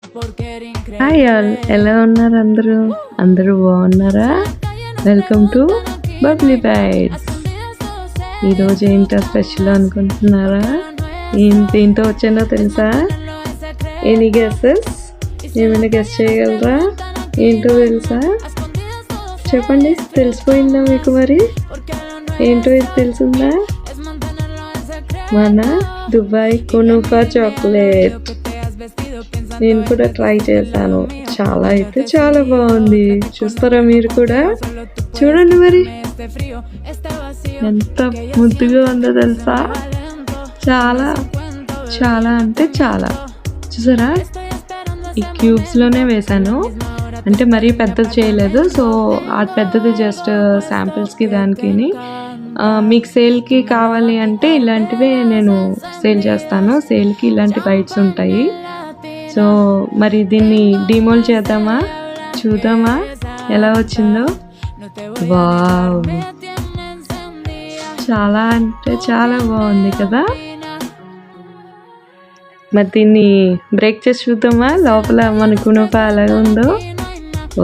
Hi all, ఎలా ఉన్నారు అందరూ? అందరూ బాగున్నారా? Welcome to Bubbly Bites. ఈరోజు ఏంటో స్పెషల్ అనుకుంటున్నారా? ఏంటో వచ్చానో తెలుసా? Any guesses? ఏమైనా గెస్ చేయగలరా? ఏంటో తెలుసా? చెప్పండి, తెలిసిపోయిందా మీకు? మరి ఏంటో ఇది తెలిసిందా? మన దుబాయ్ కునూఫా చాక్లెట్. నేను కూడా ట్రై చేశాను, చాలా అయితే చాలా బాగుంది. చూస్తారా మీరు కూడా? చూడండి మరి ఎంత ముద్దుగా ఉందో తెలుసా? చాలా చాలా అంటే చాలా. చూసారా, ఈ క్యూబ్స్లోనే వేసాను, అంటే మరీ పెద్దది చేయలేదు. సో అది పెద్దది జస్ట్ శాంపిల్స్కి దానికి. మీకు సేల్కి కావాలి అంటే ఇలాంటివే నేను సేల్ చేస్తాను. సేల్కి ఇలాంటి బైట్స్ ఉంటాయి. సో మరి దీన్ని డిమోల్డ్ చేద్దామా? చూద్దామా ఎలా వచ్చిందో? వావ్, చాలా అంటే చాలా బాగుంది కదా. మరి దీన్ని బ్రేక్ చేసి చూద్దామా లోపల మన కునూఫా ఎలా ఉందో?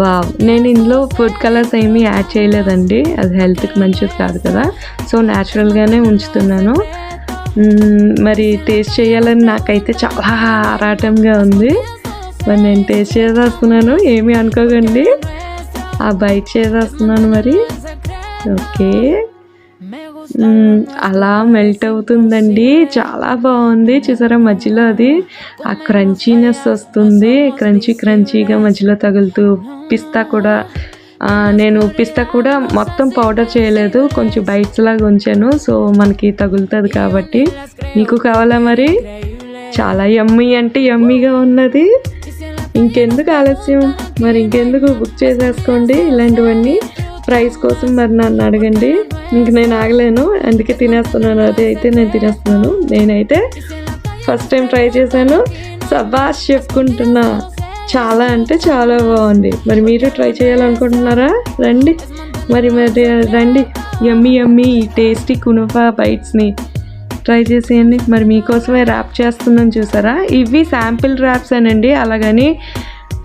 వావ్, నేను ఇందులో ఫుడ్ కలర్స్ ఏమీ యాడ్ చేయలేదండి, అది హెల్త్కి మంచిది కాదు కదా. సో న్యాచురల్గానే ఉంచుతున్నాను. మరి టేస్ట్ చేయాలని నాకైతే చాలా ఆరాటంగా ఉంది. మరి నేను టేస్ట్ చేసేస్తున్నాను, ఏమీ అనుకోకండి. ఆ బైట్ చేసేస్తున్నాను మరి. ఓకే, అలా మెల్ట్ అవుతుందండి, చాలా బాగుంది. చూసారా, మధ్యలో అది ఆ క్రంచీనెస్ వస్తుంది, క్రంచీగా మధ్యలో తగులుతూ. పిస్తా కూడా నేను పిస్తా కూడా మొత్తం పౌడర్ చేయలేదు, కొంచెం బైట్స్ లాగా ఉంచాను. సో మనకి తగులుతుంది కాబట్టి. మీకు కావాలా మరి? చాలా యమ్మీ అంటే యమ్మీగా ఉన్నది. ఇంకెందుకు ఆలస్యం, మరి ఇంకెందుకు బుక్ చేసేసుకోండి ఇలాంటివన్నీ. ప్రైస్ కోసం మరి నన్ను అడగండి, ఇంక నేను ఆగలేను, అందుకే తినేస్తున్నాను. అది అయితే నేను తినేస్తున్నాను. నేనైతే ఫస్ట్ టైం ట్రై చేశాను, సబాష్ చెప్పుకుంటున్నా. చాలా అంటే చాలా బాగుంది. మరి మీరు ట్రై చేయాలనుకుంటున్నారా? రండి మరి రండి, యమ్మీ టేస్టీ కునూఫా బైట్స్ని ట్రై చేసేయండి. మరి మీకోసమే ర్యాప్ చేస్తున్నాను, చూసారా? ఇవి శాంపిల్ ర్యాప్స్ అనండి, అలాగని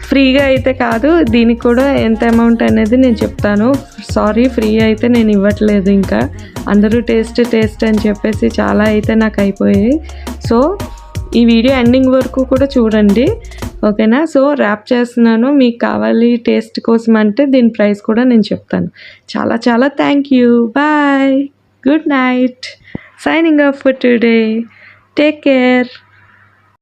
ఫ్రీగా అయితే కాదు. దీనికి కూడా ఎంత అమౌంట్ అనేది నేను చెప్తాను. సారీ, ఫ్రీ అయితే నేను ఇవ్వట్లేదు. ఇంకా అందరూ టేస్ట్ అని చెప్పేసి చాలా అయితే నాకు అయిపోయాయి. సో ఈ వీడియో ఎండింగ్ వరకు కూడా చూడండి, ఓకేనా? సో ర్యాప్ చేస్తున్నాను, మీకు కావాలి టేస్ట్ కోసం అంటే దీని ప్రైస్ కూడా నేను చెప్తాను. చాలా చాలా thank you. Bye, good night, signing off for today. Take care.